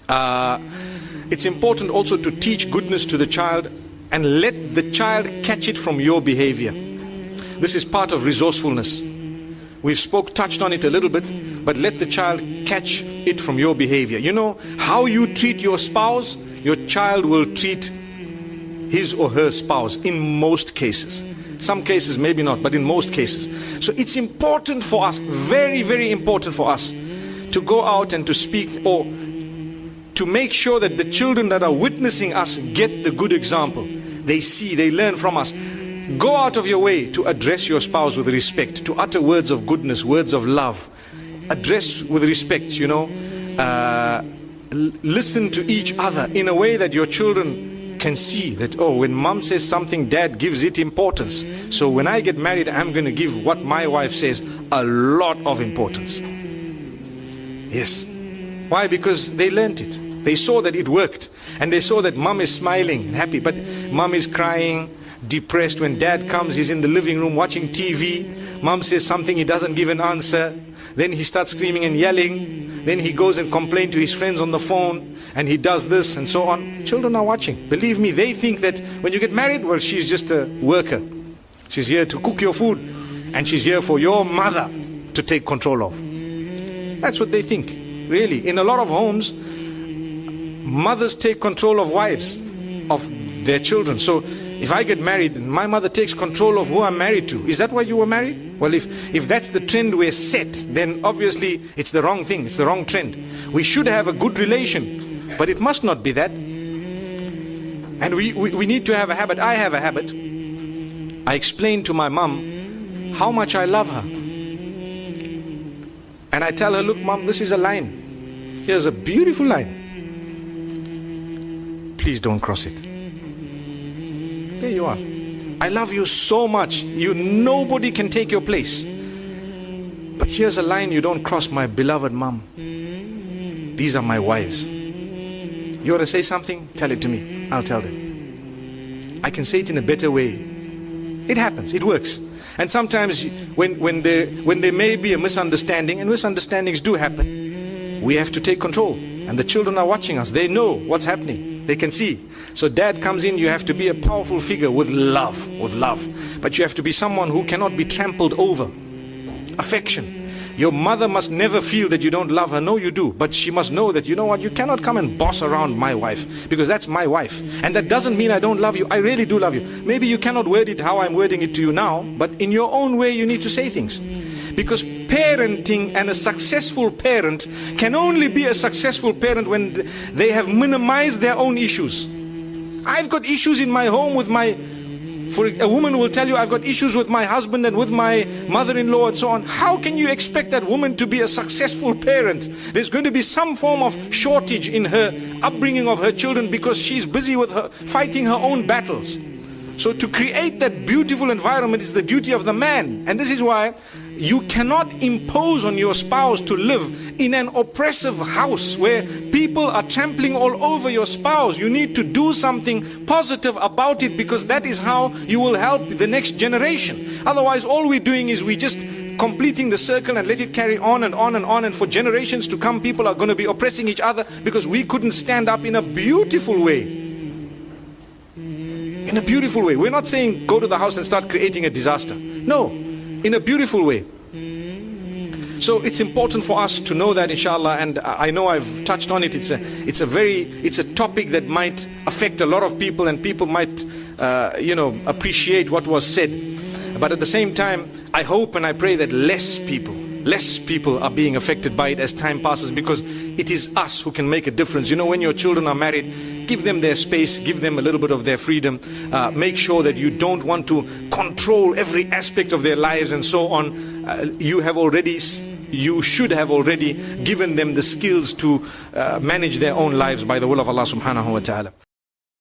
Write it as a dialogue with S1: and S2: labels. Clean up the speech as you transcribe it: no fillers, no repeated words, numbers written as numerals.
S1: It's important also to teach goodness to the child and let the child catch it from your behavior. This is part of resourcefulness. We've touched on it a little bit, but let the child catch it from your behavior. You know, how you treat your spouse, your child will treat his or her spouse in most cases. Some cases maybe not, but in most cases. So it's important for us, very, very important for us, to go out and to speak, or to make sure that the children that are witnessing us get the good example. They see, they learn from us. Go out of your way to address your spouse with respect, to utter words of goodness, words of love. Address with respect, you know. Listen to each other in a way that your children can see that, oh, when mom says something, dad gives it importance. So when I get married, I'm going to give what my wife says a lot of importance. Yes. Why? Because they learned it. They saw that it worked. And they saw that mom is smiling and happy, but mom is crying, depressed. When dad comes, he's in the living room watching TV. Mom says something, he doesn't give an answer. Then he starts screaming and yelling. Then he goes and complains to his friends on the phone, and he does this and so on. Children are watching. Believe me, they think that when you get married, well, she's just a worker. She's here to cook your food, and she's here for your mother to take control of. That's what they think, really. In a lot of homes, mothers take control of wives, of their children. So if I get married and my mother takes control of who I'm married to, is that why you were married? Well, if that's the trend we're set, then obviously it's the wrong thing, it's the wrong trend. We should have a good relation, but it must not be that. And we need to have a habit. I have a habit. I explain to my mom how much I love her. And I tell her, look mom, this is a line. Here's a beautiful line. Please don't cross it. There you are. I love you so much. Nobody can take your place. But here's a line you don't cross, my beloved mom. These are my wives. You want to say something? Tell it to me. I'll tell them. I can say it in a better way. It happens. It works. And sometimes when there may be a misunderstanding, and misunderstandings do happen, we have to take control. And the children are watching us. They know what's happening. They can see. So dad comes in, you have to be a powerful figure with love, But you have to be someone who cannot be trampled over. Affection. Your mother must never feel that you don't love her. No, you do. But she must know that, you know what, you cannot come and boss around my wife, because that's my wife. And that doesn't mean I don't love you. I really do love you. Maybe you cannot word it how I'm wording it to you now, but in your own way you need to say things. Because parenting, and a successful parent can only be a successful parent when they have minimized their own issues. I've got issues in my home with for a woman will tell you, I've got issues with my husband and with my mother-in-law and so on. How can you expect that woman to be a successful parent? There's going to be some form of shortage in her upbringing of her children, because she's busy with fighting her own battles. So to create that beautiful environment is the duty of the man. And this is why you cannot impose on your spouse to live in an oppressive house where people are trampling all over your spouse. You need to do something positive about it, because that is how you will help the next generation. Otherwise, all we're doing is we just completing the circle and let it carry on and on and on. And for generations to come, people are going to be oppressing each other because we couldn't stand up in a beautiful way. In a beautiful way. We're not saying go to the house and start creating a disaster. No, in a beautiful way. So it's important for us to know that, inshallah. And I know I've touched on it. It's a topic that might affect a lot of people, and people might appreciate what was said. But at the same time, I hope and I pray that less people are being affected by it as time passes, because it is us who can make a difference. You know, when your children are married, give them their space, give them a little bit of their freedom. Make sure that you don't want to control every aspect of their lives and so on. You should have already given them the skills to manage their own lives by the will of Allah subhanahu wa ta'ala.